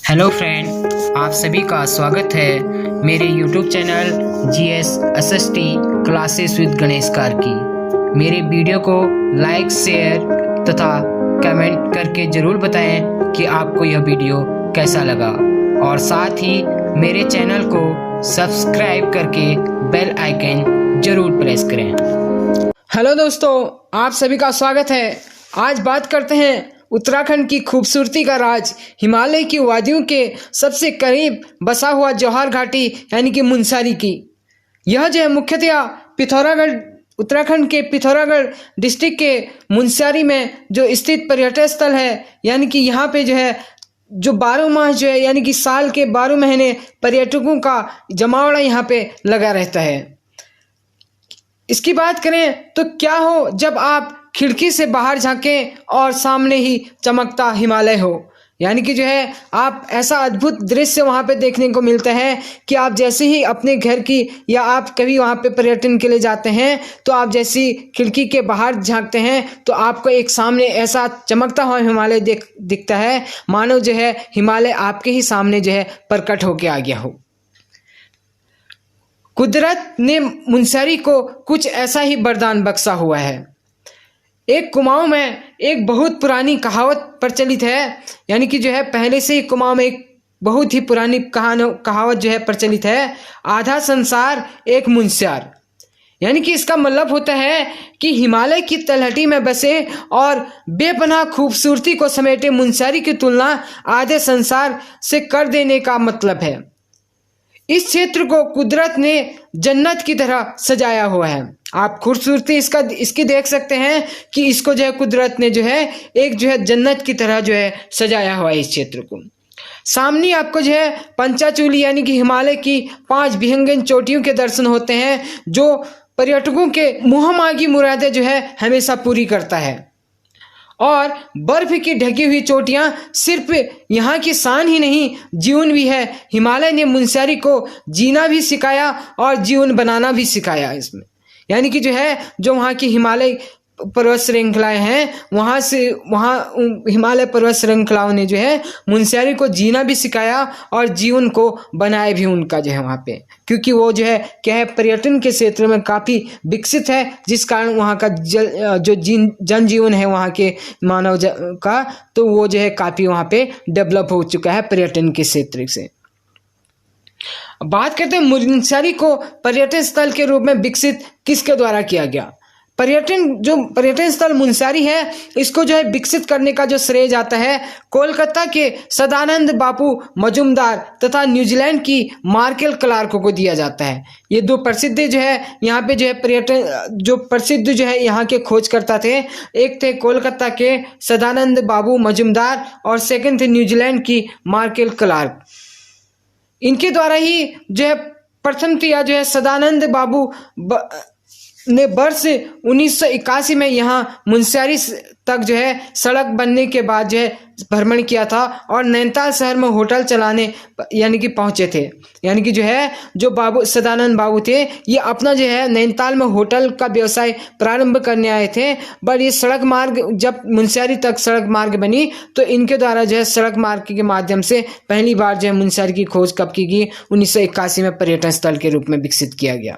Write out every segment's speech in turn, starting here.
Hello friend, आप सभी का स्वागत है मेरे YouTube channel GS SST classes with Ganesh car की। मेरे वीडियो को लाइक, शेयर तथा कमेंट करके ज़रूर बताएं कि आपको यह वीडियो कैसा लगा और साथ ही मेरे चैनल को सब्सक्राइब करके बेल आइकन ज़रूर प्रेस करें। हेलो दोस्तों, आप सभी का स्वागत है। आज बात करते हैं उत्तराखंड की खूबसूरती का राज, हिमालय की वादियों के सबसे करीब बसा हुआ जौहर घाटी यानी कि मुनस्यारी की। यह जो है मुख्यतया पिथौरागढ़, उत्तराखंड के पिथौरागढ़ डिस्ट्रिक्ट के मुनस्यारी में जो स्थित पर्यटन स्थल है, यानी कि यहाँ पे जो है जो 12 माह जो है यानी कि साल के 12 महीने पर्यटकों का जमावड़ा यहाँ पे लगा रहता है। इसकी बात करें तो क्या हो जब आप खिड़की से बाहर झांकें और सामने ही चमकता हिमालय हो, यानी कि जो है आप ऐसा अद्भुत दृश्य वहाँ पे देखने को मिलता है कि आप जैसे ही अपने घर की या आप कभी वहाँ पे पर्यटन के लिए जाते हैं तो आप जैसी खिड़की के बाहर झांकते हैं तो आपको एक सामने ऐसा चमकता हुआ हिमालय दिखता है, मानो जो है हिमालय आपके ही सामने जो है प्रकट होके आ गया हो। कुदरत ने मुनस्यारी को कुछ ऐसा ही वरदान बख्शा हुआ है। एक कुमाऊं में एक बहुत पुरानी कहावत प्रचलित है, यानी कि जो है पहले से ही कुमाऊं में एक बहुत ही पुरानी कहावत जो है प्रचलित है, आधा संसार एक मुनस्यार। यानी कि इसका मतलब होता है कि हिमालय की तलहटी में बसे और बेपनाह खूबसूरती को समेटे मुनस्यारी की तुलना आधे संसार से कर देने का मतलब है। इस क्षेत्र को कुदरत ने जन्नत की तरह सजाया हुआ है। आप खूबसूरती इसकी देख सकते हैं कि इसको जो है कुदरत ने जो है एक जो है जन्नत की तरह जो है सजाया हुआ है इस क्षेत्र को। सामने आपको जो है पंचाचूली यानी कि हिमालय की 5 विहंगम चोटियों के दर्शन होते हैं, जो पर्यटकों के मुँहमांगी मुरादें जो है हमेशा पूरी करता है। और बर्फ की ढकी हुई चोटियां सिर्फ यहाँ की शान ही नहीं, जीवन भी है। हिमालय ने मुनस्यारी को जीना भी सिखाया और जीवन बनाना भी सिखाया इसमें। यानी कि जो है जो वहाँ की हिमालय पर्वत श्रृंखलाएं हैं, वहाँ हिमालय पर्वत श्रृंखलाओं ने जो है मुनस्यारी को जीना भी सिखाया और जीवन को बनाया भी उनका जो है वहाँ पे, क्योंकि वो जो है क्या है पर्यटन के क्षेत्र में काफ़ी विकसित है, जिस कारण वहाँ का जो जनजीवन है वहाँ के मानव का, तो वो जो है काफ़ी वहाँ पे डेवलप हो चुका है पर्यटन के क्षेत्र से। बात करते हैं मुनस्यारी को पर्यटन स्थल के रूप में विकसित किसके द्वारा किया गया। पर्यटन स्थल मुनस्यारी है, इसको जो है विकसित करने का जो श्रेय जाता है कोलकाता के सदानंद बापू मजुमदार तथा न्यूजीलैंड की मार्केल क्लार्क को दिया जाता है। ये दो प्रसिद्ध जो है यहाँ पे जो है पर्यटन जो प्रसिद्ध जो है यहाँ के खोजकर्ता थे, एक थे कोलकाता के सदानंद बाबू मजुमदार और सेकंड थे न्यूजीलैंड की मार्केल क्लार्क। इनके द्वारा ही जो है प्रथम किया जो है सदानंद बाबू ने वर्ष 1981 में यहाँ मुनस्यारी तक जो है सड़क बनने के बाद जो है भ्रमण किया था और नैनीताल शहर में होटल चलाने यानी कि पहुँचे थे। यानी कि जो है जो सदानंद बाबू थे ये अपना जो है नैनीताल में होटल का व्यवसाय प्रारंभ करने आए थे, बट ये सड़क मार्ग जब मुनस्यारी तक सड़क मार्ग बनी तो इनके द्वारा जो है सड़क मार्ग के माध्यम से पहली बार जो है मुनस्यारी की खोज कब की गई, 1981 में पर्यटन स्थल के रूप में विकसित किया गया।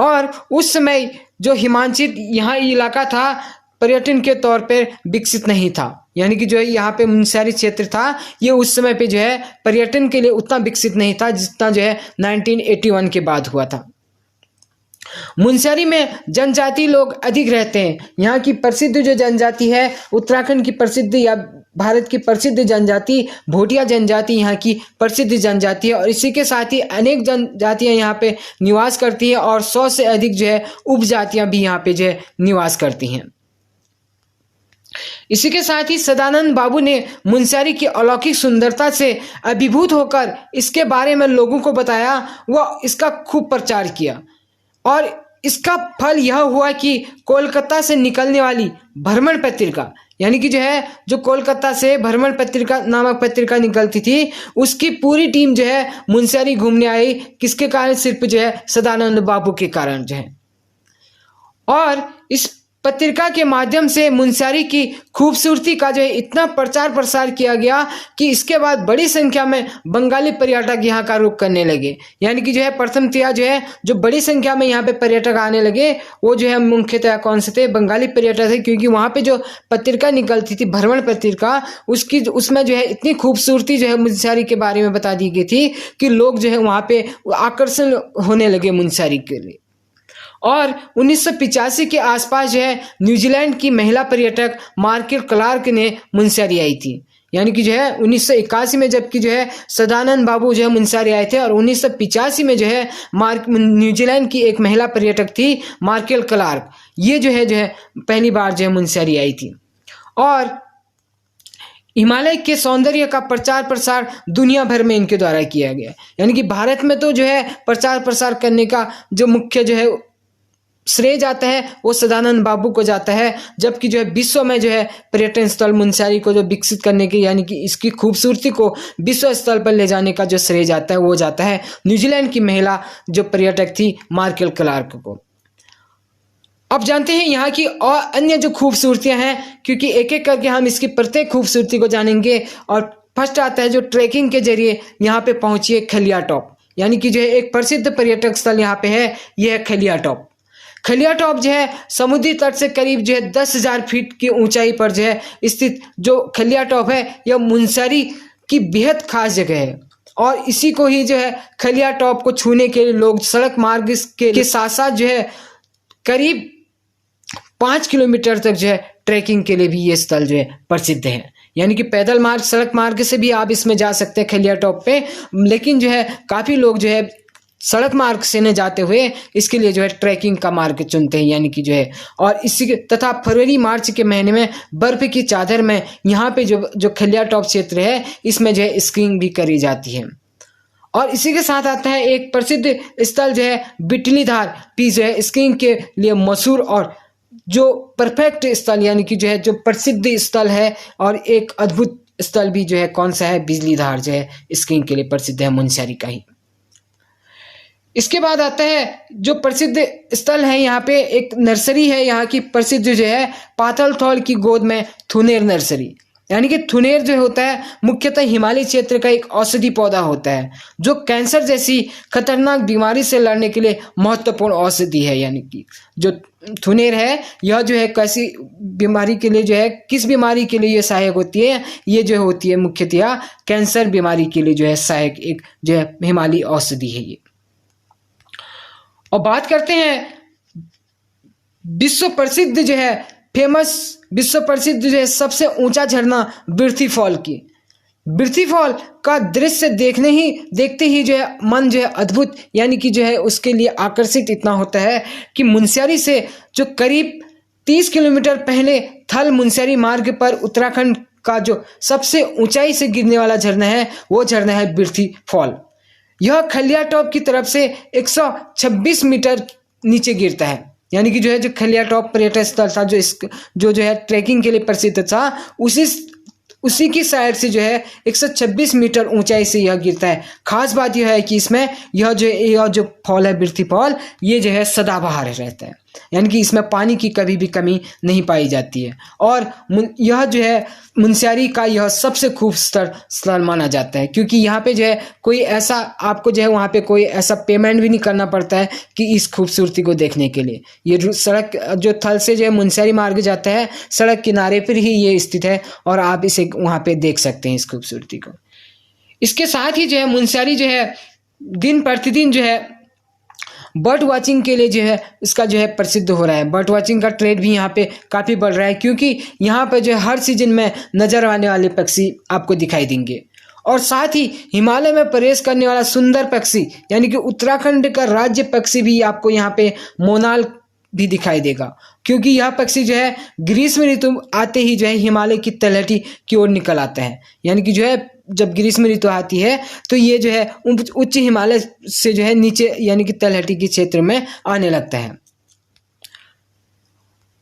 और उस समय जो हिमांचित यहाँ इलाका था पर्यटन के तौर पर विकसित नहीं था, यानी कि जो है यहाँ पे मुनस्यारी क्षेत्र था ये उस समय पे जो है पर्यटन के लिए उतना विकसित नहीं था जितना जो है 1981 के बाद हुआ था। मुनस्यारी में जनजाति लोग अधिक रहते हैं। यहाँ की प्रसिद्ध जो जनजाति है, उत्तराखंड की प्रसिद्ध या भारत की प्रसिद्ध जनजाति भोटिया जनजाति यहाँ की प्रसिद्ध जनजाति है और इसी के साथ ही अनेक जनजातियाँ यहाँ पे निवास करती हैं और 100 से अधिक जो है उपजातियाँ भी यहाँ पे जो है निवास करती हैं। इसी के साथ ही सदानंद बाबू ने मुनस्यारी की अलौकिक सुंदरता से अभिभूत होकर इसके बारे में लोगों को बताया, वह इसका खूब प्रचार किया और इसका फल यह हुआ कि कोलकाता से निकलने वाली भ्रमण पत्रिका, यानी कि जो है जो कोलकाता से भ्रमण पत्रिका नामक पत्रिका निकलती थी, उसकी पूरी टीम जो है मुनस्यारी घूमने आई। किसके कारण? सिर्फ जो है सदानंद बाबू के कारण जो है। और इस पत्रिका के माध्यम से मुनस्यारी की खूबसूरती का जो है इतना प्रचार प्रसार किया गया कि इसके बाद बड़ी संख्या में बंगाली पर्यटक यहाँ का रुख करने लगे। यानी कि जो है प्रथमतया जो है जो बड़ी संख्या में यहाँ पे पर्यटक आने लगे वो जो है मुख्यतः कौन से थे, बंगाली पर्यटक थे, क्योंकि वहाँ पे जो पत्रिका निकलती थी भ्रमण पत्रिका उसमें जो है इतनी खूबसूरती जो है मुनस्यारी के बारे में बता दी गई थी कि लोग जो है वहाँ पे आकर्षण होने लगे मुनस्यारी के लिए। और 1985 के आसपास जो है न्यूजीलैंड की महिला पर्यटक मार्केट क्लार्क ने मुनस्यारी आई थी। यानी कि जो है 1981 में जबकि जो है सदानंद बाबू जो है मुनस्यारी आए थे, और 1985 में जो है न्यूजीलैंड की एक महिला पर्यटक थी मार्केट क्लार्क, ये जो है पहली बार जो है मुनस्यारी आई थी। और हिमालय के सौंदर्य का प्रचार प्रसार दुनिया भर में इनके द्वारा किया गया। यानी कि भारत में तो जो है प्रचार प्रसार करने का जो मुख्य जो है श्रेय जाता है वो सदानंद बाबू को जाता है, जबकि जो है विश्व में जो है पर्यटन स्थल मुनस्यारी को जो विकसित करने की यानी कि इसकी खूबसूरती को विश्व स्तर पर ले जाने का जो श्रेय जाता है वो जाता है न्यूजीलैंड की महिला जो पर्यटक थी मार्केट क्लार्क को। अब जानते हैं यहाँ की और अन्य जो खूबसूरतियां हैं, क्योंकि एक एक करके हम इसकी प्रत्येक खूबसूरती को जानेंगे। और फर्स्ट आता है जो ट्रैकिंग के जरिए यहाँ पे पहुंचिए खलिया टॉप, यानी कि जो है एक प्रसिद्ध पर्यटक स्थल यहाँ पे है, यह है खलिया टॉप। खलिया टॉप जो है समुद्री तट से करीब जो है 10,000 फीट की ऊंचाई पर जो है स्थित जो खलिया टॉप है यह मुनस्यारी की बेहद खास जगह है। और इसी को ही जो है खलिया टॉप को छूने के लिए लोग सड़क मार्ग के साथ साथ जो है करीब 5 किलोमीटर तक जो है ट्रैकिंग के लिए भी ये स्थल जो है प्रसिद्ध है। यानी कि पैदल मार्ग सड़क मार्ग से भी आप इसमें जा सकते हैं खलिया टॉप पे, लेकिन जो है काफ़ी लोग जो है सड़क मार्ग से न जाते हुए इसके लिए जो है ट्रैकिंग का मार्ग चुनते हैं। यानी कि जो है और इसी तथा फरवरी मार्च के महीने में बर्फ़ की चादर में यहाँ पे जो खलिया टॉप क्षेत्र है इसमें जो है स्कीइंग भी करी जाती है। और इसी के साथ आता है एक प्रसिद्ध स्थल जो है बिटलीधार भी जो है स्कीइंग के लिए मशहूर और जो परफेक्ट स्थल यानी कि जो है जो प्रसिद्ध स्थल है और एक अद्भुत स्थल भी जो है कौन सा है, बिजलीधार जो है स्कीइंग के लिए प्रसिद्ध है मुनस्यारी का ही। इसके बाद आता है जो प्रसिद्ध स्थल है, यहाँ पे एक नर्सरी है यहाँ की प्रसिद्ध जो है पातालथौल की गोद में थुनेर नर्सरी। यानी कि थुनेर जो होता है मुख्यतः हिमालय क्षेत्र का एक औषधि पौधा होता है जो कैंसर जैसी खतरनाक बीमारी से लड़ने के लिए महत्वपूर्ण औषधि है। यानी कि जो थुनेर है यह जो है कैसी बीमारी के लिए जो है किस बीमारी के लिए ये सहायक होती है, ये जो होती है मुख्यतः कैंसर बीमारी के लिए जो है सहायक एक जो है हिमालय औषधि है ये। और बात करते हैं विश्व प्रसिद्ध जो है विश्व प्रसिद्ध जो है सबसे ऊंचा झरना बिर्थी फॉल की। बिर्थी फॉल का दृश्य देखते ही जो है मन जो है अद्भुत यानी कि जो है उसके लिए आकर्षित इतना होता है कि मुनस्यारी से जो करीब 30 किलोमीटर पहले थल मुनस्यारी मार्ग पर उत्तराखंड का जो सबसे ऊंचाई से गिरने वाला झरना है वो झरना है बिर्थी फॉल। यह खलिया टॉप की तरफ से 126 मीटर नीचे गिरता है। यानी कि जो है जो खलिया टॉप पर्यटन स्थल था जो है ट्रैकिंग के लिए प्रसिद्ध था उसी की साइड से जो है 126 मीटर ऊंचाई से यह गिरता है। खास बात यह है कि इसमें यह जो फॉल है बिर्थी फॉल ये जो है सदाबहार रहता है, यानी कि इसमें पानी की कभी भी कमी नहीं पाई जाती है। और यह जो है मुनस्यारी का यह सबसे खूबसूरत स्थल माना जाता है क्योंकि यहाँ पे जो है कोई ऐसा आपको जो है वहाँ पे कोई ऐसा पेमेंट भी नहीं करना पड़ता है कि इस खूबसूरती को देखने के लिए। ये सड़क जो थल से जो है मुनस्यारी मार्ग जाता है सड़क किनारे पर ही ये स्थित है और आप इसे वहाँ पे देख सकते हैं इस खूबसूरती को। इसके साथ ही जो है मुनस्यारी जो है दिन प्रतिदिन जो है बर्ड वाचिंग के लिए जो है इसका जो है प्रसिद्ध हो रहा है। बर्ड वाचिंग का ट्रेंड भी यहाँ पे काफ़ी बढ़ रहा है क्योंकि यहाँ पर जो है हर सीजन में नजर आने वाले पक्षी आपको दिखाई देंगे। और साथ ही हिमालय में प्रवेश करने वाला सुंदर पक्षी यानी कि उत्तराखंड का राज्य पक्षी भी आपको यहाँ पे मोनाल भी दिखाई देगा क्योंकि यह पक्षी जो है ग्रीष्म ऋतु आते ही जो है हिमालय की तलहटी की ओर निकल आता है। यानी कि जो है जब ग्रीष्म ऋतु आती है तो ये जो है उच्च हिमालय से जो है नीचे यानी कि तलहटी के क्षेत्र में आने लगता है।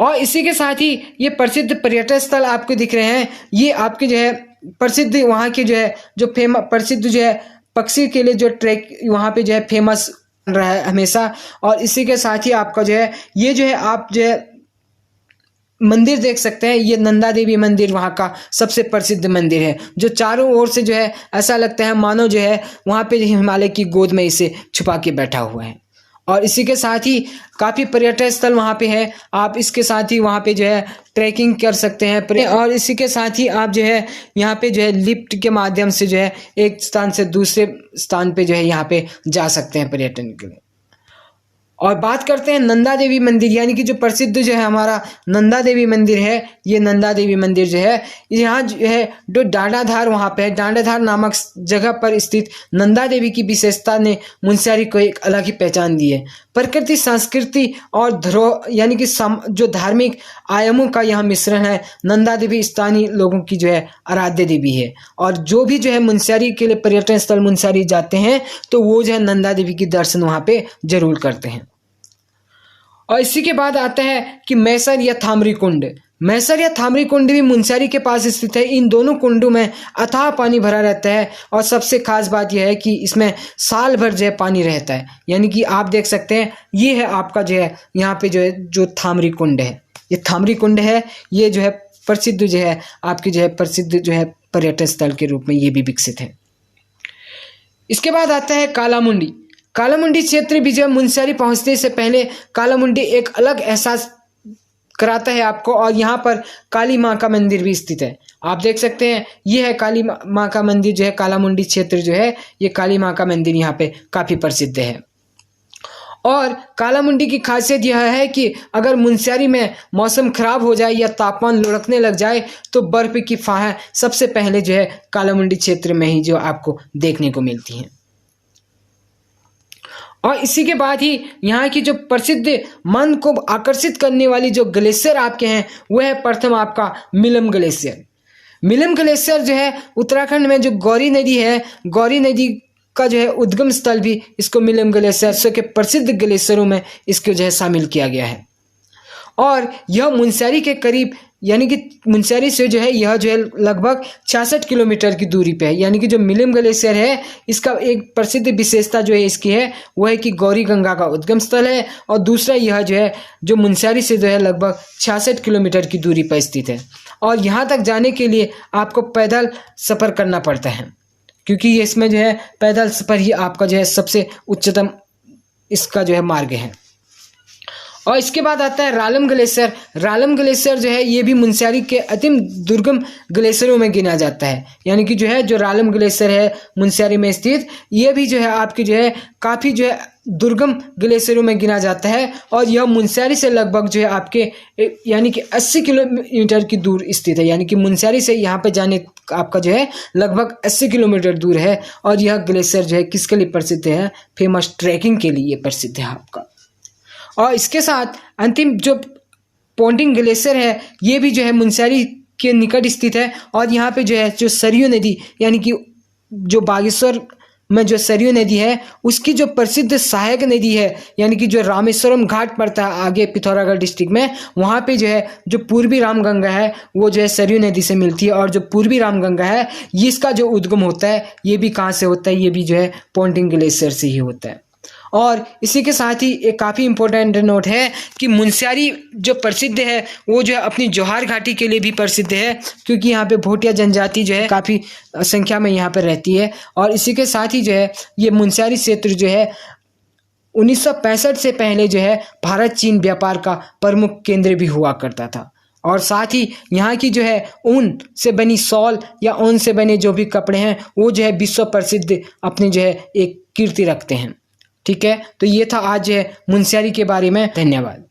और इसी के साथ ही ये प्रसिद्ध पर्यटन स्थल आपको दिख रहे हैं, ये आपके जो है प्रसिद्ध वहाँ के जो है जो प्रसिद्ध जो है पक्षी के लिए जो ट्रैक वहाँ पे जो है फेमस रहा है हमेशा। और इसी के साथ ही आपका जो है ये जो है आप जो है मंदिर देख सकते हैं, ये नंदा देवी मंदिर वहाँ का सबसे प्रसिद्ध मंदिर है, जो चारों ओर से जो है ऐसा लगता है मानो जो है वहाँ पे हिमालय की गोद में इसे छुपा के बैठा हुआ है। और इसी के साथ ही काफ़ी पर्यटन स्थल वहाँ पे है, आप इसके साथ ही वहाँ पे जो है ट्रैकिंग कर सकते हैं। और इसी के साथ ही आप जो है यहाँ पे जो है लिफ्ट के माध्यम से जो है एक स्थान से दूसरे स्थान पे जो है यहाँ पे जा सकते हैं पर्यटन के लिए। और बात करते हैं नंदा देवी मंदिर, यानी कि जो प्रसिद्ध जो है हमारा नंदा देवी मंदिर है। ये नंदा देवी मंदिर जो है यहाँ जो है जो डांडाधार वहाँ पे है, डांडाधार नामक जगह पर स्थित नंदा देवी की विशेषता ने मुनस्यारी को एक अलग ही पहचान दी है। प्रकृति, संस्कृति और धरोहर यानी कि जो धार्मिक आयामों का यहाँ मिश्रण है। नंदा देवी स्थानीय लोगों की जो है आराध्य देवी है, और जो भी जो है मुनस्यारी के लिए पर्यटन स्थल मुनस्यारी जाते हैं तो वो जो है नंदा देवी की दर्शन वहाँ पे जरूर करते हैं। और इसी के बाद आता है कि मैसर या थामरी कुंड। मैसर या थामरी कुंड भी मुनस्यारी के पास स्थित है। इन दोनों कुंडों में अथाह पानी भरा रहता है, और सबसे खास बात यह है कि इसमें साल भर जो है पानी रहता है। यानी कि आप देख सकते हैं ये है आपका जो है यहाँ पे जो है जो थामरी कुंड है, ये थामरी कुंड है। ये जो है प्रसिद्ध जो है आपकी जो है प्रसिद्ध जो है पर्यटन स्थल के रूप में ये भी विकसित है। इसके बाद आता है कालामुंडी। कालामुंडी क्षेत्र भी जो मुनस्यारी पहुंचने से पहले कालामुंडी एक अलग एहसास कराता है आपको, और यहाँ पर काली माँ का मंदिर भी स्थित है। आप देख सकते हैं ये है काली माँ का मंदिर जो है कालामुंडी क्षेत्र जो है, ये काली माँ का मंदिर यहाँ पे काफ़ी प्रसिद्ध है। और कालामुंडी की खासियत यह है कि अगर मुनस्यारी में मौसम खराब हो जाए या तापमान लुढ़कने लग जाए तो बर्फ़ की फाहें सबसे पहले जो है कालामुंडी क्षेत्र में ही जो आपको देखने को मिलती हैं। और इसी के बाद ही यहाँ की जो प्रसिद्ध मन को आकर्षित करने वाली जो ग्लेशियर आपके हैं वह है प्रथम आपका मिलम ग्लेशियर। मिलम ग्लेशियर जो है उत्तराखंड में जो गौरी नदी है, गौरी नदी का जो है उद्गम स्थल भी इसको मिलम ग्लेशियर के प्रसिद्ध ग्लेशियरों में इसको जो है शामिल किया गया है। और यह मुनस्यारी के करीब यानी कि मुनस्यारी से जो है यह जो है लगभग 66 किलोमीटर की दूरी पे है। यानी कि जो मिलम ग्लेशियर है इसका एक प्रसिद्ध विशेषता जो है इसकी है वह है कि गौरी गंगा का उद्गम स्थल है, और दूसरा यह जो है जो मुनस्यारी से जो है लगभग 66 किलोमीटर की दूरी पर स्थित है। और यहाँ तक जाने के लिए आपको पैदल सफ़र करना पड़ता है, क्योंकि इसमें जो है पैदल सफ़र ही आपका जो है सबसे उच्चतम इसका जो है मार्ग है। और इसके बाद आता है रालम ग्लेशियर। रालम ग्लेशियर जो है ये भी मुनस्यारी के अति दुर्गम ग्लेशियरों में गिना जाता है। यानी कि जो है जो रालम ग्लेशियर है मुनस्यारी में स्थित, ये भी जो है आपकी जो है काफ़ी जो है दुर्गम ग्लेशियरों में गिना जाता है। और यह मुनस्यारी से लगभग जो है आपके यानी कि 80 किलोमीटर की दूर स्थित है। यानी कि मुनस्यारी से यहाँ पे जाने आपका जो है लगभग 80 किलोमीटर दूर है। और यह ग्लेशियर जो है किसके लिए प्रसिद्ध है? फेमस ट्रैकिंग के लिए प्रसिद्ध है आपका। और इसके साथ अंतिम जो पोंटिंग ग्लेशियर है ये भी जो है मुनस्यारी के निकट स्थित है। और यहाँ पे जो है जो सरयू नदी यानी कि जो बागेश्वर में जो सरयू नदी है उसकी जो प्रसिद्ध सहायक नदी है यानी कि जो रामेश्वरम घाट पड़ता है आगे पिथौरागढ़ डिस्ट्रिक्ट में, वहाँ पे जो है जो पूर्वी रामगंगा है वो जो है सरयू नदी से मिलती है। और जो पूर्वी रामगंगा है ये इसका जो उद्गम होता है ये भी कहाँ से होता है? ये भी जो है पोंटिंग ग्लेशियर से ही होता है। और इसी के साथ ही एक काफ़ी इम्पोर्टेंट नोट है कि मुनस्यारी जो प्रसिद्ध है वो जो है अपनी जोहार घाटी के लिए भी प्रसिद्ध है, क्योंकि यहाँ पे भोटिया जनजाति जो है काफ़ी संख्या में यहाँ पर रहती है। और इसी के साथ ही जो है ये मुनस्यारी क्षेत्र जो है 1965 से पहले जो है भारत चीन व्यापार का प्रमुख केंद्र भी हुआ करता था। और साथ ही यहाँ की जो है ऊन से बनी शॉल या ऊन से बने जो भी कपड़े हैं वो जो है विश्व प्रसिद्ध अपनी जो है एक कीर्ति रखते हैं। ठीक है, तो ये था आज मुनस्यारी के बारे में। धन्यवाद।